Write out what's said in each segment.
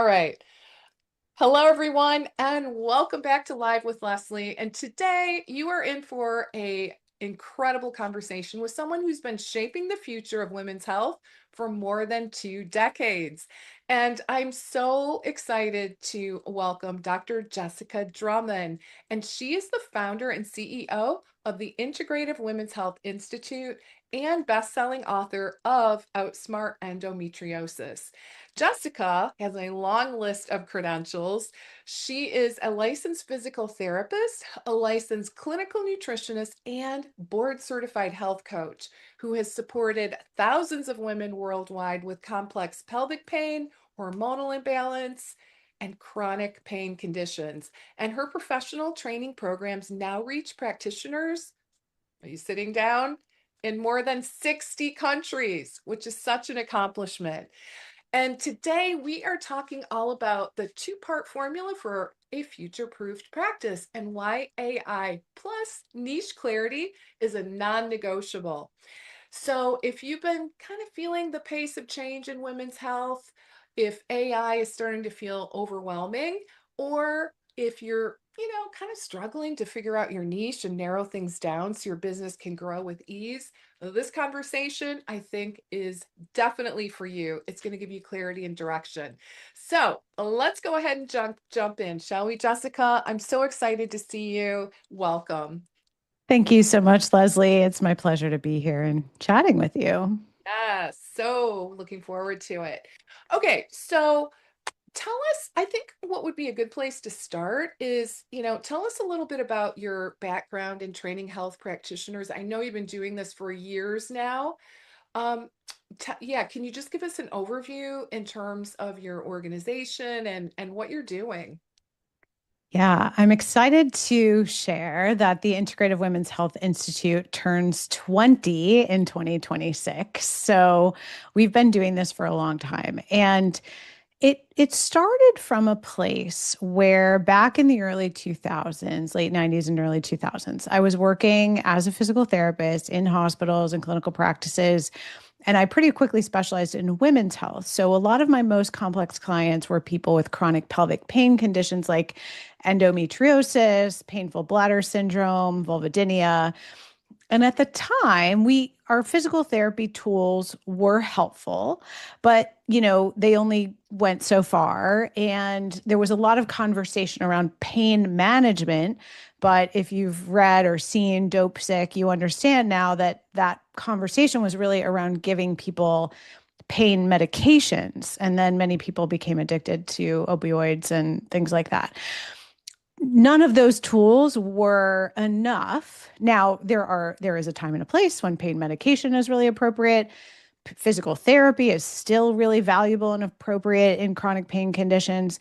All right. Hello, everyone, and welcome back to Live with Leslie. And today you are in for a incredible conversation with someone who's been shaping the future of women's health for more than 2 decades. And I'm so excited to welcome Dr. Jessica Drummond. And she is the founder and CEO of the Integrative Women's Health Institute and best-selling author of Outsmart Endometriosis. Jessica has a long list of credentials. She is a licensed physical therapist, a licensed clinical nutritionist, and board certified health coach who has supported thousands of women worldwide with complex pelvic pain, hormonal imbalance, and chronic pain conditions. And her professional training programs now reach practitioners. Are you sitting down? In more than 60 countries, which is such an accomplishment. And today we are talking all about the two-part formula for a future-proofed practice and why AI plus niche clarity is a non-negotiable. So if you've been kind of feeling the pace of change in women's health, if AI is starting to feel overwhelming, or if you're, kind of struggling to figure out your niche and narrow things down so your business can grow with ease, this conversation, I think, is definitely for you. It's going to give you clarity and direction. So let's go ahead and jump in, shall we, Jessica? I'm so excited to see you. Welcome. Thank you so much, Leslie. It's my pleasure to be here and chatting with you. Yes, so looking forward to it. Okay, so tell us, I think what would be a good place to start is, tell us a little bit about your background in training health practitioners. I know you've been doing this for years now. Um, yeah, can you just give us an overview in terms of your organization and what you're doing? Yeah, I'm excited to share that the Integrative Women's Health Institute turns 20 in 2026. So we've been doing this for a long time. And it started from a place where back in the early 2000s, late 90s and early 2000s, I was working as a physical therapist in hospitals and clinical practices. And I pretty quickly specialized in women's health. So a lot of my most complex clients were people with chronic pelvic pain conditions like endometriosis, painful bladder syndrome, vulvodynia. And at the time, we our physical therapy tools were helpful, but they only went so far. And there was a lot of conversation around pain management. But if you've read or seen Dope Sick, you understand now that that conversation was really around giving people pain medications. And then many people became addicted to opioids and things like that. None of those tools were enough. Now, there is a time and a place when pain medication is really appropriate. Physical therapy is still really valuable and appropriate in chronic pain conditions,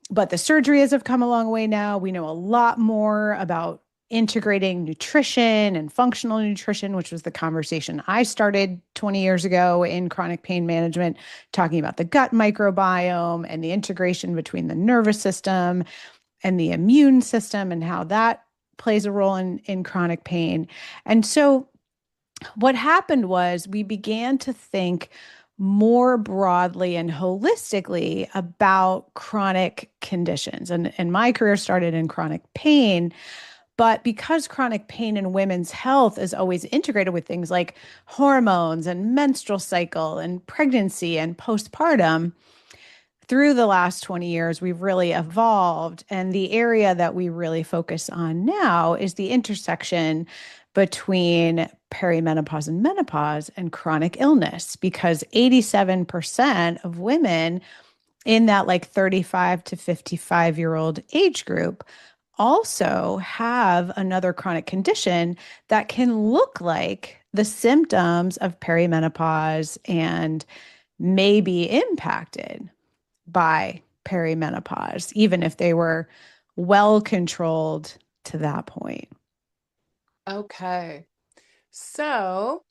but the surgeries have come a long way now. We know a lot more about integrating nutrition and functional nutrition, which was the conversation I started 20 years ago in chronic pain management, talking about the gut microbiome and the integration between the nervous system and the immune system and how that plays a role in chronic pain. And so what happened was we began to think more broadly and holistically about chronic conditions. And my career started in chronic pain. But because chronic pain in women's health is always integrated with things like hormones and menstrual cycle and pregnancy and postpartum, through the last 20 years, we've really evolved. And the area that we really focus on now is the intersection between perimenopause and menopause and chronic illness, because 87% of women in that like 35 to 55-year-old age group also have another chronic condition that can look like the symptoms of perimenopause and may be impacted by perimenopause, even if they were well controlled to that point. Okay. So,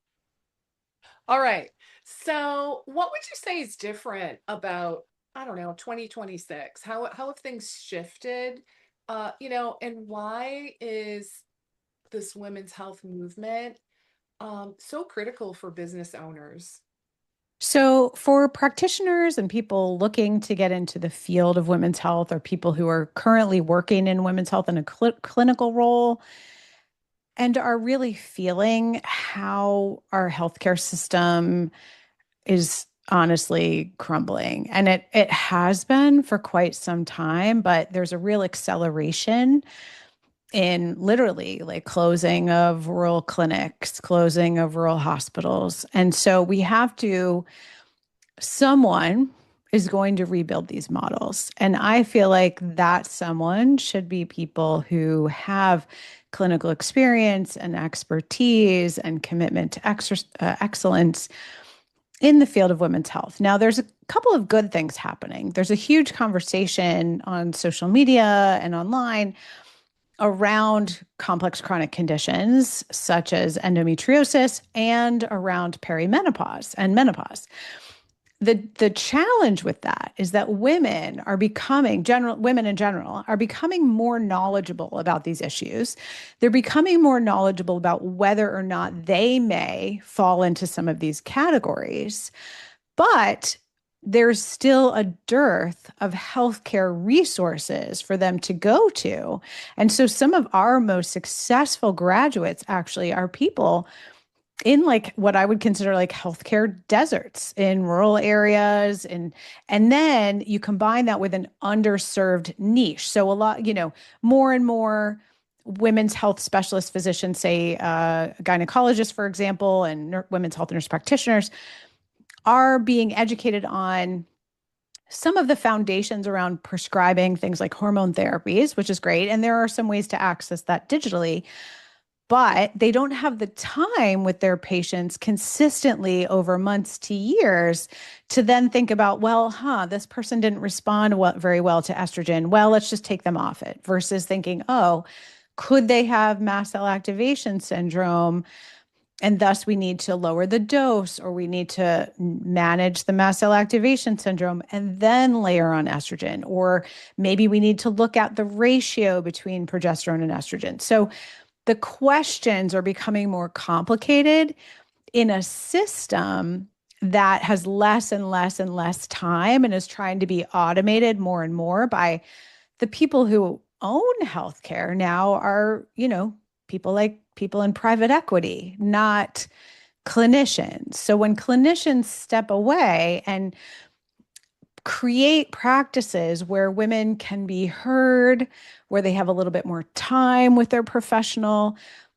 all right. So, what would you say is different about, I don't know, 2026? How have things shifted? And why is this women's health movement so critical for business owners? So, for practitioners and people looking to get into the field of women's health, or people who are currently working in women's health in a clinical role and are really feeling how our healthcare system is honestly crumbling. And it has been for quite some time, but there's a real acceleration in literally like closing of rural clinics, closing of rural hospitals. And so we have to someone is going to rebuild these models. And I feel like that someone should be people who have clinical experience and expertise and commitment to excellence in the field of women's health. Now, there's a couple of good things happening. There's a huge conversation on social media and online around complex chronic conditions such as endometriosis and around perimenopause and menopause. The challenge with that is that women in general are becoming more knowledgeable about these issues. They're becoming more knowledgeable about whether or not they may fall into some of these categories, but there's still a dearth of healthcare resources for them to go to. And so some of our most successful graduates actually are people in like what I would consider like healthcare deserts in rural areas, and then you combine that with an underserved niche. So a lot, more and more women's health specialist physicians, say gynecologists, for example, and women's health nurse practitioners are being educated on some of the foundations around prescribing things like hormone therapies, which is great. And there are some ways to access that digitally, but they don't have the time with their patients consistently over months to years to then think about, well, this person didn't respond very well to estrogen. Well, let's just take them off it versus thinking, oh, could they have mast cell activation syndrome? And thus we need to lower the dose, or we need to manage the mast cell activation syndrome and then layer on estrogen. Or maybe we need to look at the ratio between progesterone and estrogen. So the questions are becoming more complicated in a system that has less and less and less time and is trying to be automated more and more by the people who own healthcare now are, people in private equity, not clinicians. So when clinicians step away and create practices where women can be heard, where they have a little bit more time with their professional,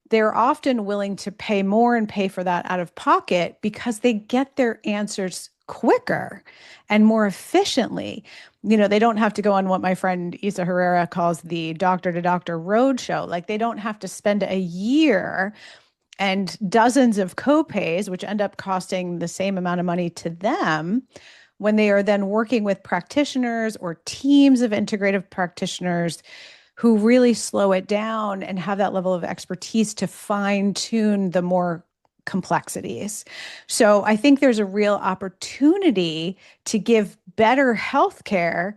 they're often willing to pay more and pay for that out of pocket because they get their answers quicker and more efficiently. They don't have to go on what my friend Isa Herrera calls the doctor to doctor roadshow. Like they don't have to spend a year and dozens of copays, which end up costing the same amount of money to them when they are then working with practitioners or teams of integrative practitioners who really slow it down and have that level of expertise to fine tune the more complexities. So I think there's a real opportunity to give better healthcare.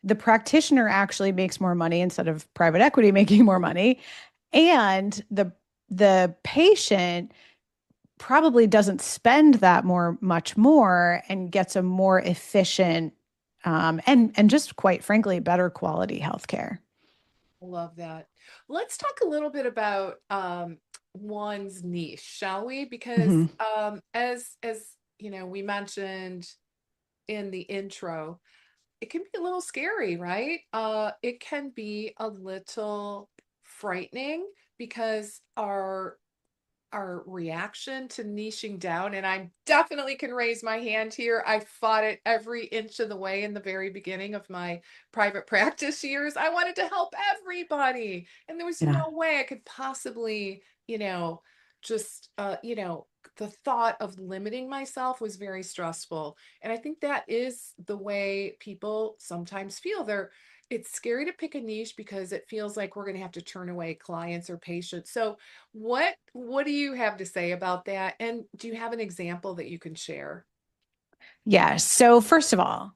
The practitioner actually makes more money instead of private equity making more money, and the patient probably doesn't spend that much more and gets a more efficient and just quite frankly better quality healthcare. Love that. Let's talk a little bit about one's niche, shall we? Because Mhm. as we mentioned in the intro, it can be a little scary, right? It can be a little frightening because our reaction to niching down, and I definitely can raise my hand here. I fought it every inch of the way in the very beginning of my private practice years. I wanted to help everybody, and there was Yeah. no way I could possibly, just the thought of limiting myself was very stressful. And I think that is the way people sometimes feel. It's scary to pick a niche because it feels like we're going to have to turn away clients or patients. So what do you have to say about that? And do you have an example that you can share? Yes. So first of all,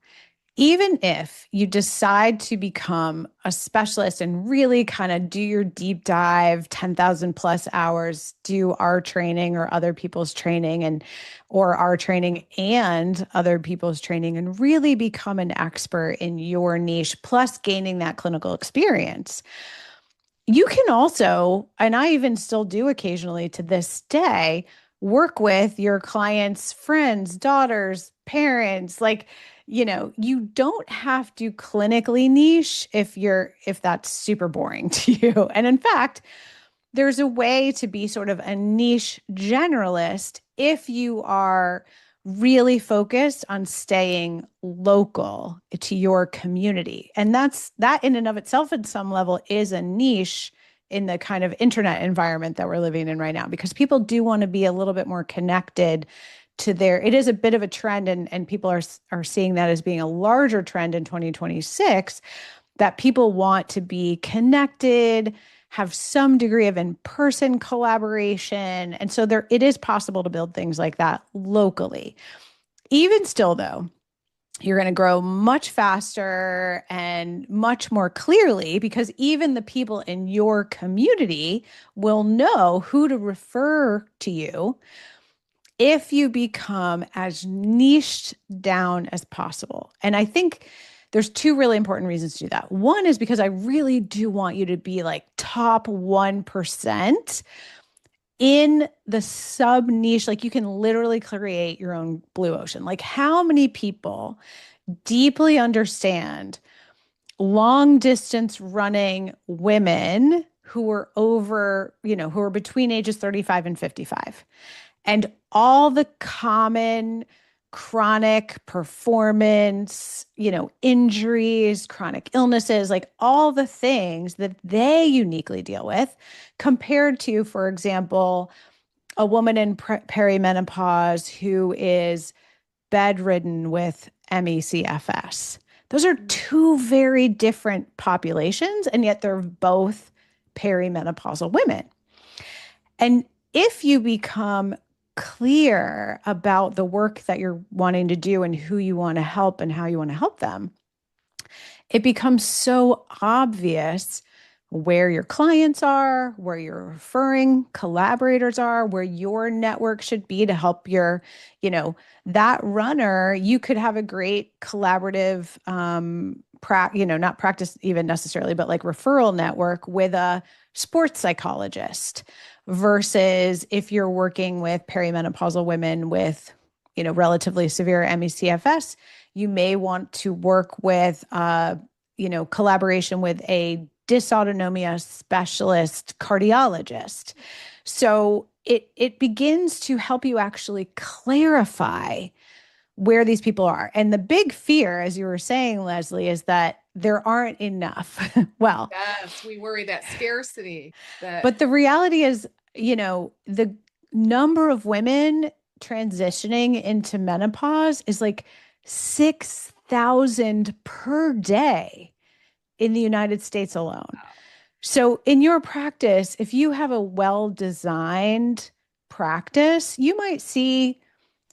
Even if you decide to become a specialist and really kind of do your deep dive, 10,000 plus hours, do our training or other people's training and or our training and other people's training and really become an expert in your niche, plus gaining that clinical experience. You can also, and I even still do occasionally to this day, work with your clients' friends, daughters, parents. Like, you don't have to clinically niche if that's super boring to you. And in fact, there's a way to be sort of a niche generalist if you are really focused on staying local to your community. And that in and of itself, at some level, is a niche in the kind of internet environment that we're living in right now, because people do want to be a little bit more connected to it is a bit of a trend, and people are seeing that as being a larger trend in 2026, that people want to be connected, have some degree of in-person collaboration. And so it is possible to build things like that locally. Even still, though, you're going to grow much faster and much more clearly because even the people in your community will know who to refer to you if you become as niched down as possible. And I think there's two really important reasons to do that. One is because I really do want you to be like top 1% in the sub niche. Like, you can literally create your own blue ocean. Like, how many people deeply understand long distance running women who are who are between ages 35 and 55, and all the common chronic performance, injuries, chronic illnesses, like all the things that they uniquely deal with, compared to, for example, a woman in perimenopause who is bedridden with MECFS. Those are Mm. two very different populations, and yet they're both perimenopausal women. And if you become clear about the work that you're wanting to do and who you want to help and how you want to help them, it becomes so obvious where your clients are, where your referring collaborators are, where your network should be to help that runner. You could have a great collaborative, not practice even necessarily, but like referral network with a sports psychologist versus if you're working with perimenopausal women with, relatively severe MECFS, you may want to work with, collaboration with a dysautonomia specialist cardiologist. So it begins to help you actually clarify where these people are. And the big fear, as you were saying, Leslie, is that there aren't enough. Well, Yes, we worry that scarcity that but the reality is, the number of women transitioning into menopause is like 6,000 per day in the United States alone. So, in your practice, if you have a well designed practice, you might see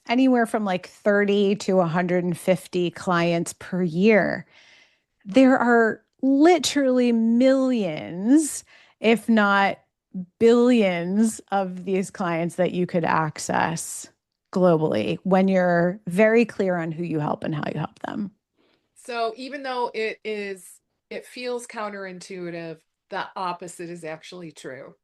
anywhere from like 30 to 150 clients per year. There are literally millions, if not billions, of these clients that you could access globally when you're very clear on who you help and how you help them. so even though it feels counterintuitive, the opposite is actually true.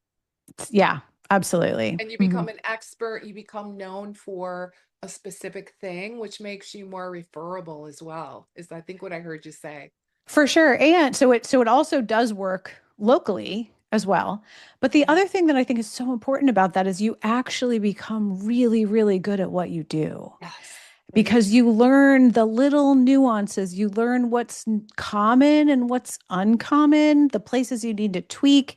Yeah, absolutely. And you Mhm. become an expert, you become known for a specific thing, which makes you more referable as well, is I think what I heard you say. For sure. And so it also does work locally as well. But the Mhm. other thing that I think is so important about that is you actually become really, really good at what you do, Yes. Mhm. because you learn the little nuances, you learn what's common and what's uncommon, the places you need to tweak,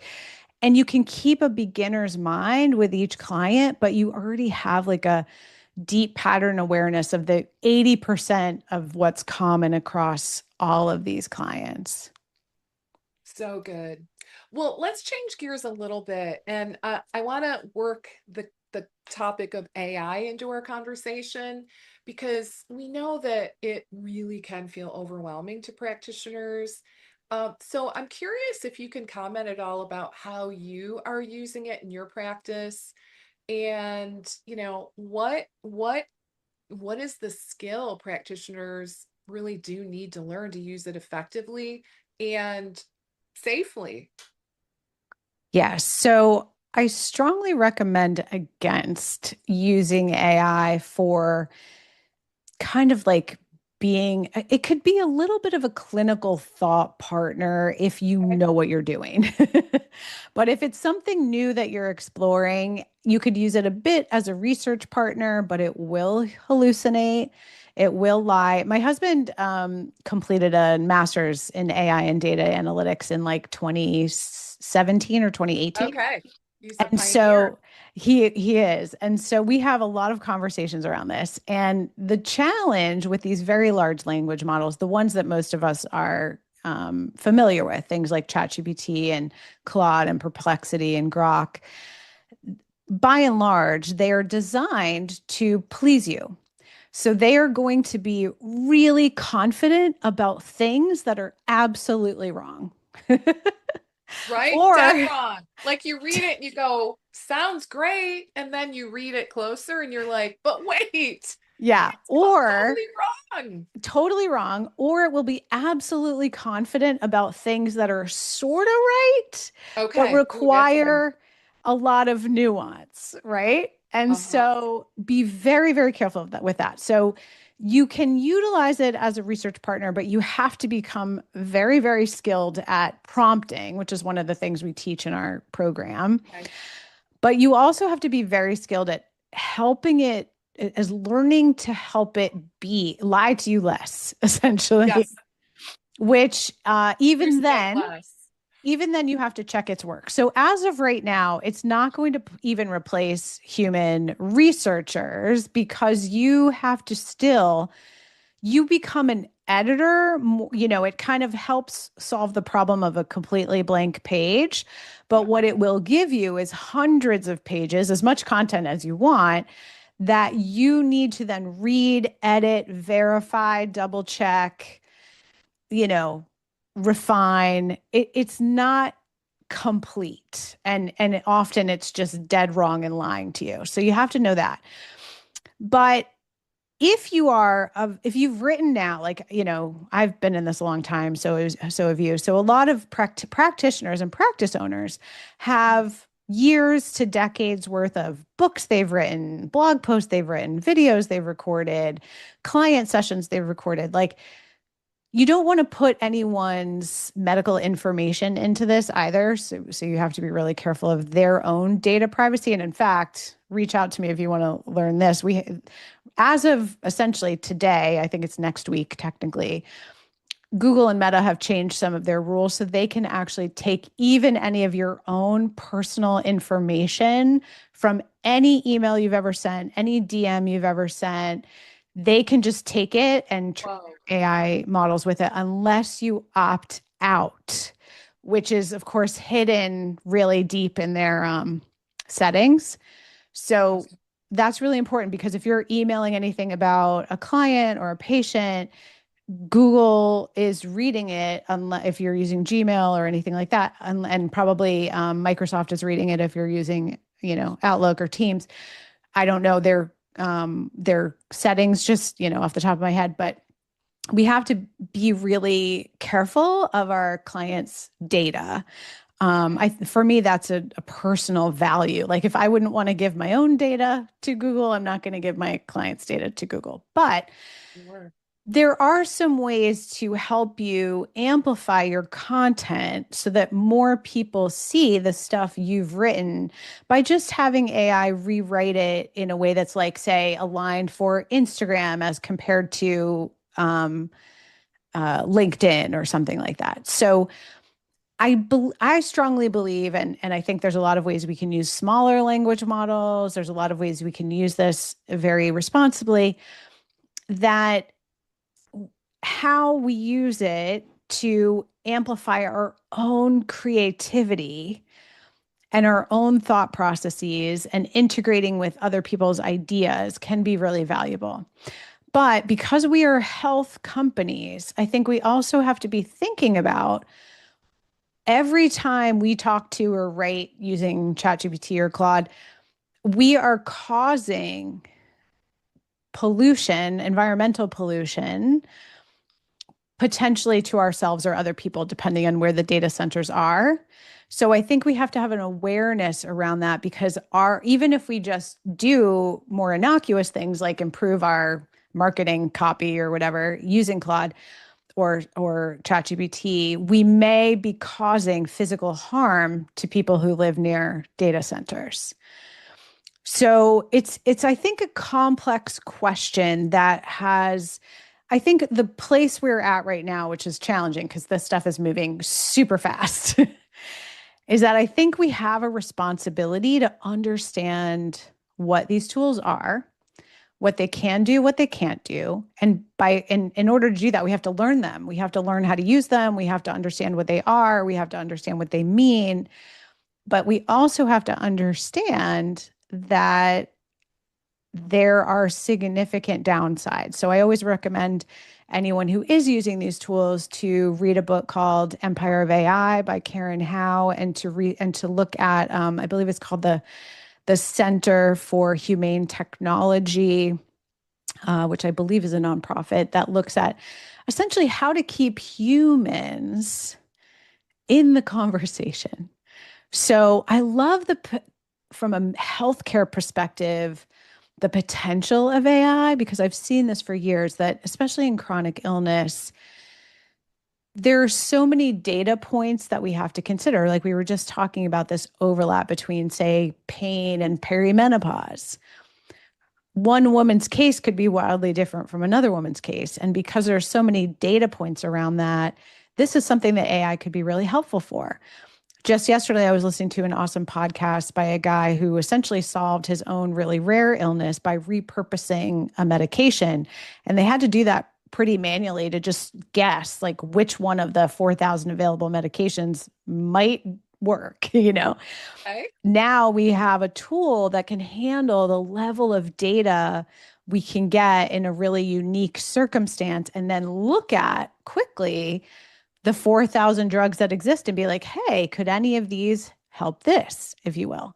and you can keep a beginner's mind with each client, but you already have like a deep pattern awareness of the 80% of what's common across all of these clients. So good. Well, let's change gears a little bit. And I want to work the topic of AI into our conversation because we know that it really can feel overwhelming to practitioners. So I'm curious if you can comment at all about how you are using it in your practice and, what is the skill practitioners really do need to learn to use it effectively and safely? Yes. So I strongly recommend against using AI for kind of like being, it could be a little bit of a clinical thought partner if you Okay. know what you're doing. But if it's something new that you're exploring, you could use it a bit as a research partner, but it will hallucinate. It will lie. My husband completed a master's in AI and data analytics in like 2017 or 2018. Okay. He's a And pioneer. so he is. And so we have a lot of conversations around this. And the challenge with these very large language models, the ones that most of us are familiar with, things like ChatGPT and Claude and Perplexity and Grok, by and large, they are designed to please you. So they are going to be really confident about things that are absolutely wrong. Right? Dead Or wrong. Like you read it and you go, sounds great. And then you read it closer and you're like, but wait, yeah, totally or wrong. totally wrong, or it will be absolutely confident about things that are sort of right, but Okay. Ooh, that's a good. require a lot of nuance, right? And Uh-huh. so be very, very careful of that with that. So you can utilize it as a research partner, but you have to become very, very skilled at prompting, which is one of the things we teach in our program. Okay. But you also have to be very skilled at helping it, as learning to help it be lie to you less, essentially. Yes. Which Hallucinate less. even then you have to check its work. So as of right now, it's not going to even replace human researchers because you have to still you become an editor. It kind of helps solve the problem of a completely blank page. But Yeah. what it will give you is hundreds of pages, as much content as you want, that you need to then read, edit, verify, double check, you know, refine. It's not complete. And often it's just dead wrong and lying to you. So you have to know that. But if you've written now, like, I've been in this a long time, so have you. So a lot of practitioners and practice owners have years to decades worth of books they've written, blog posts they've written, videos they've recorded, client sessions they've recorded. Like, you don't want to put anyone's medical information into this either. So you have to be really careful of their own data privacy. And in fact, reach out to me if you want to learn this. As of essentially today, I think it's next week technically, Google and Meta have changed some of their rules so they can actually take even any of your own personal information from any email you've ever sent, any DM you've ever sent. They can just take it and train Whoa. their AI models with it unless you opt out, which is, of course, hidden really deep in their settings. So that's really important because if you're emailing anything about a client or a patient, Google is reading it unless if you're using Gmail or anything like that, and probably Microsoft is reading it if you're using, Outlook or Teams. I don't know their settings just, off the top of my head, but we have to be really careful of our clients' data. For me, that's a personal value. Like if I wouldn't want to give my own data to Google, I'm not going to give my clients' data to Google. But Sure. there are some ways to help you amplify your content so that more people see the stuff you've written by just having AI rewrite it in a way that's like, say, aligned for Instagram as compared to LinkedIn or something like that. So I strongly believe, and I think there's a lot of ways we can use smaller language models. There's a lot of ways we can use this very responsibly. That how we use it to amplify our own creativity and our own thought processes and integrating with other people's ideas can be really valuable. But because we are health companies, I think we also have to be thinking about every time we talk to or write using ChatGPT or Claude, we are causing pollution, environmental pollution, potentially to ourselves or other people, depending on where the data centers are. So I think we have to have an awareness around that because even if we just do more innocuous things like improve our marketing copy or whatever using Claude or ChatGPT, we may be causing physical harm to people who live near data centers. So it's I think a complex question that has I think the place we're at right now, which is challenging because this stuff is moving super fast, is that I think we have a responsibility to understand what these tools are, what they can do, what they can't do. And in order to do that, we have to learn them. We have to learn how to use them. We have to understand what they are. We have to understand what they mean. But we also have to understand that there are significant downsides. So I always recommend anyone who is using these tools to read a book called Empire of AI by Karen Howe and to look at I believe it's called the Center for Humane Technology, which I believe is a nonprofit that looks at essentially how to keep humans in the conversation. So I love from a healthcare perspective, the potential of AI, because I've seen this for years that, especially in chronic illness, there are so many data points that we have to consider. Like we were just talking about this overlap between, say, pain and perimenopause. One woman's case could be wildly different from another woman's case. And because there's so many data points around that, this is something that AI could be really helpful for. Just yesterday, I was listening to an awesome podcast by a guy who essentially solved his own really rare illness by repurposing a medication. And they had to do that pretty manually to just guess like which one of the 4,000 available medications might work, you know. Okay. Now we have a tool that can handle the level of data we can get in a really unique circumstance and then look at quickly the 4,000 drugs that exist and be like, hey, could any of these help this, if you will?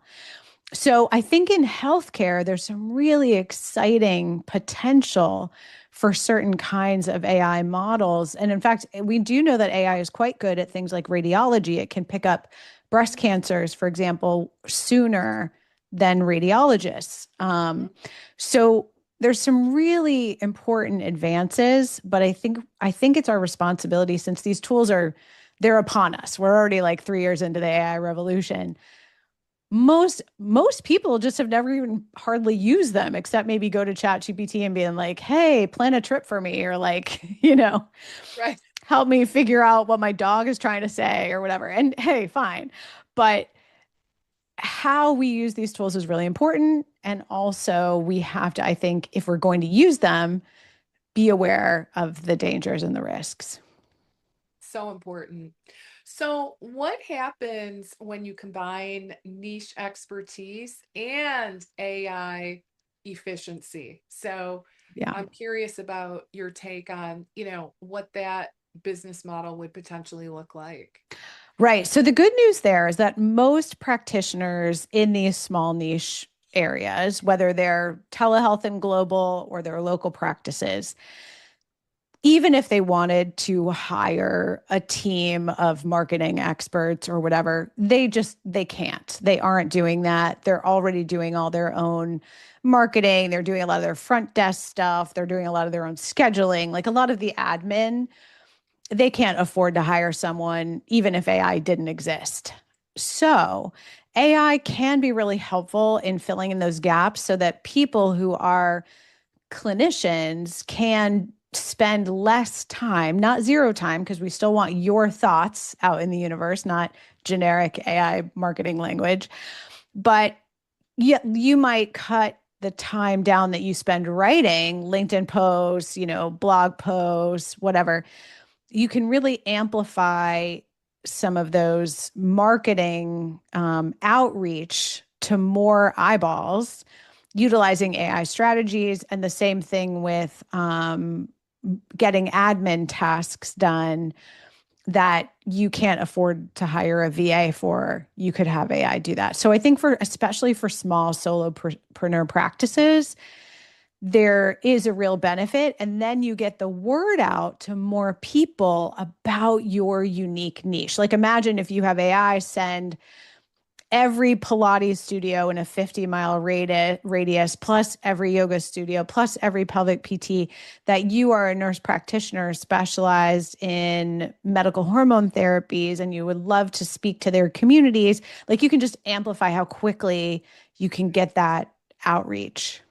So I think in healthcare, there's some really exciting potential for certain kinds of AI models. And in fact, we do know that AI is quite good at things like radiology. It can pick up breast cancers, for example, sooner than radiologists. So there's some really important advances, but I think it's our responsibility since these tools they're upon us. We're already like 3 years into the AI revolution. Most people just have never even hardly used them, except maybe go to ChatGPT and being like, "Hey, plan a trip for me," or like, Right. help me figure out what my dog is trying to say or whatever. And hey, fine, but how we use these tools is really important. And also, we have to, I think, if we're going to use them, be aware of the dangers and the risks. So important. So, what happens when you combine niche expertise and AI efficiency? So, Yeah. I'm curious about your take on, what that business model would potentially look like. Right. So the good news there is that most practitioners in these small niche areas, whether they're telehealth and global or their local practices, even if they wanted to hire a team of marketing experts or whatever, they can't. They aren't doing that. They're already doing all their own marketing. They're doing a lot of their front desk stuff. They're doing a lot of their own scheduling, like a lot of the admin. They can't afford to hire someone even if AI didn't exist. So, AI can be really helpful in filling in those gaps so that people who are clinicians can spend less time, not zero time, because we still want your thoughts out in the universe, not generic AI marketing language. But you might cut the time down that you spend writing LinkedIn posts, blog posts, whatever. You can really amplify some of those marketing outreach to more eyeballs utilizing AI strategies. And the same thing with getting admin tasks done that you can't afford to hire a VA for, you could have AI do that. So I think for especially for small solopreneur practices, there is a real benefit. And then you get the word out to more people about your unique niche. Like imagine if you have AI send every Pilates studio in a 50-mile radius, plus every yoga studio, plus every pelvic PT, that you are a nurse practitioner specialized in medical hormone therapies and you would love to speak to their communities. Like you can just amplify how quickly you can get that outreach.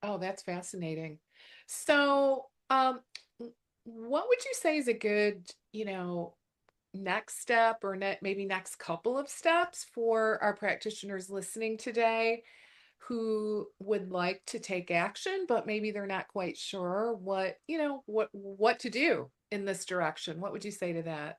Oh, that's fascinating. So, what would you say is a good, next step or maybe next couple of steps for our practitioners listening today who would like to take action, but maybe they're not quite sure what to do in this direction? What would you say to that?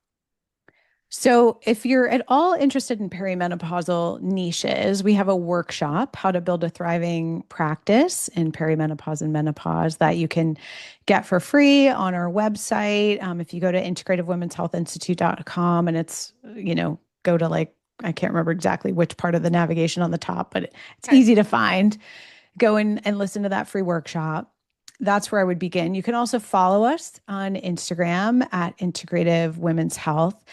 So, if you're at all interested in perimenopausal niches, we have a workshop, How to Build a Thriving Practice in Perimenopause and Menopause, that you can get for free on our website. If you go to integrativewomenshealthinstitute.com and go to like, I can't remember exactly which part of the navigation on the top, but it's Okay. easy to find. Go in and listen to that free workshop. That's where I would begin. You can also follow us on Instagram at Integrative Women's Health.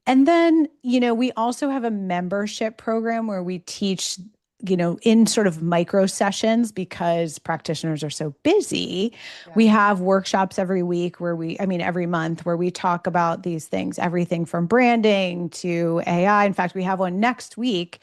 And then, we also have a membership program where we teach, in sort of micro sessions because practitioners are so busy. Yeah. We have workshops every week every month where we talk about these things, everything from branding to AI. In fact, we have one next week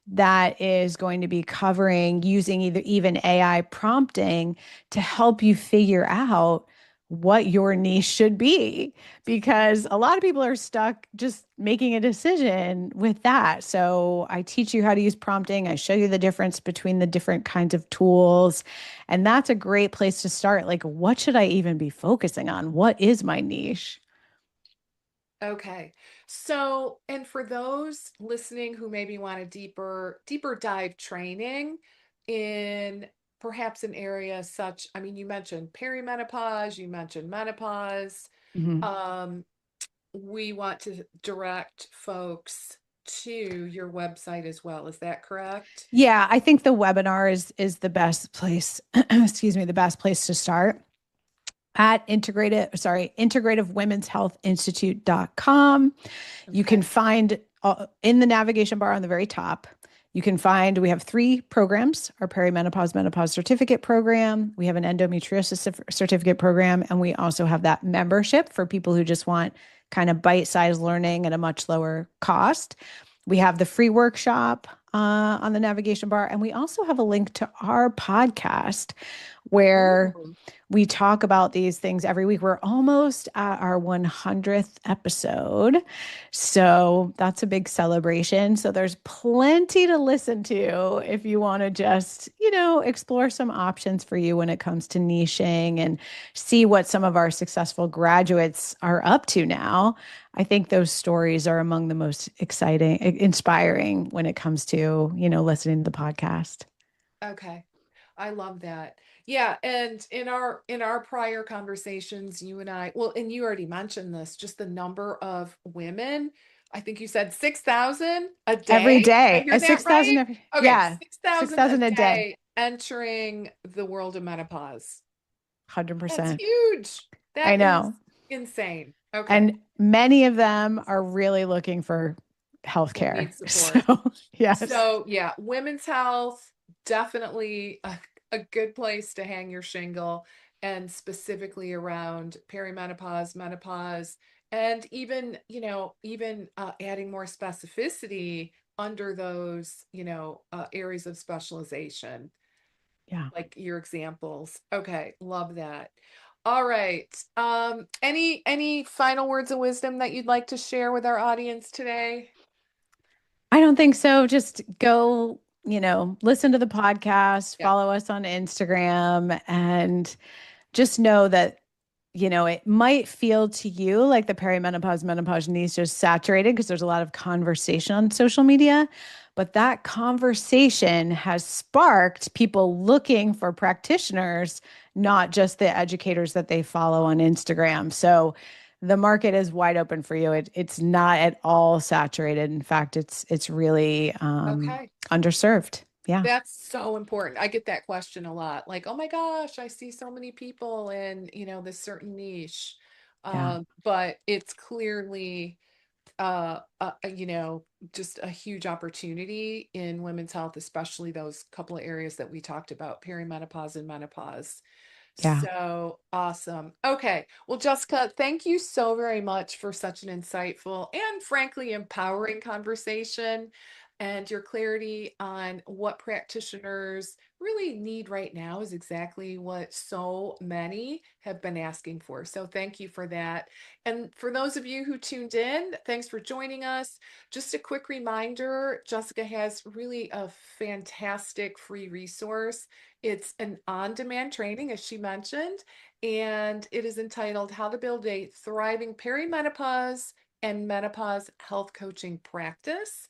that is going to be covering using even AI prompting to help you figure out what your niche should be, because a lot of people are stuck just making a decision with that. So I teach you how to use prompting. I show you the difference between the different kinds of tools. And that's a great place to start. Like, what should I even be focusing on? What is my niche? Okay. So, and for those listening who maybe want a deeper dive training in perhaps an area such, I mean, you mentioned perimenopause, you mentioned menopause. Mhm. Um, we want to direct folks to your website as well. Is that correct? Yeah, I think the webinar is the best place, excuse me, the best place to start at integrative women's health institute.com. You can Okay. find in the navigation bar on the very top, you can find we have three programs: our perimenopause menopause certificate program, we have an endometriosis certificate program, and we also have that membership for people who just want kind of bite-sized learning at a much lower cost. We have the free workshop on the navigation bar, and we also have a link to our podcast where Ooh. we talk about these things every week. We're almost at our 100th episode. So that's a big celebration. So there's plenty to listen to if you want to just, explore some options for you when it comes to niching and see what some of our successful graduates are up to now. I think those stories are among the most exciting, inspiring when it comes to, listening to the podcast. Okay. I love that. Yeah, and in our prior conversations, you and I, well, and you already mentioned this, just the number of women. I think you said 6,000 a Every day. Did I day, hear that 6,000 right? every, Okay, yeah, 6,000 a 6,000 a day. day entering the world of menopause. That's 100%. huge. I That is know. insane. Okay. And many of them are really looking for And healthcare. need support. So, yes. So, yeah, women's health, definitely a good place to hang your shingle, and specifically around perimenopause, menopause, and even adding more specificity under those, areas of specialization, Yeah. like your examples. Okay, love that. All right. Any final words of wisdom that you'd like to share with our audience today? I don't think so. Just go, listen to the podcast, Yeah. follow us on Instagram, and just know that it might feel to you like the perimenopause, menopause needs just saturated because there's a lot of conversation on social media. But that conversation has sparked people looking for practitioners, not just the educators that they follow on Instagram. So the market is wide open for you. It's not at all saturated. In fact, it's really Okay. underserved. Yeah. That's so important. I get that question a lot. Like, oh my gosh, I see so many people in, this certain niche. Yeah. But it's clearly just a huge opportunity in women's health, especially those couple of areas that we talked about, perimenopause and menopause. Yeah. So awesome. Okay. Well, Jessica, thank you so very much for such an insightful and frankly empowering conversation and your clarity on what practitioners really need right now is exactly what so many have been asking for. So thank you for that. And for those of you who tuned in, thanks for joining us. Just a quick reminder, Jessica has really a fantastic free resource. It's an on-demand training, as she mentioned, and it is entitled How to Build a Thriving Perimenopause and Menopause Health Coaching Practice.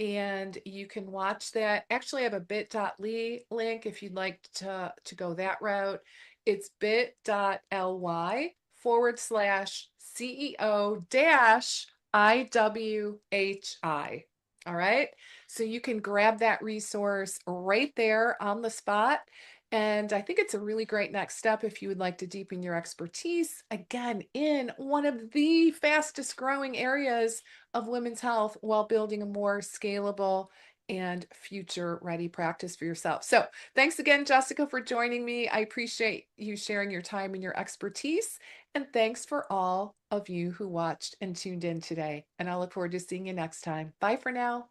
And you can watch that. Actually, I have a bit.ly link if you'd like to go that route. It's bit.ly/CEO dash IWHI. All right. So you can grab that resource right there on the spot. And I think it's a really great next step if you would like to deepen your expertise, again, in one of the fastest growing areas of women's health while building a more scalable and future ready practice for yourself. So, thanks again, Jessica, for joining me. I appreciate you sharing your time and your expertise. And thanks for all of you who watched and tuned in today. And I look forward to seeing you next time. Bye for now.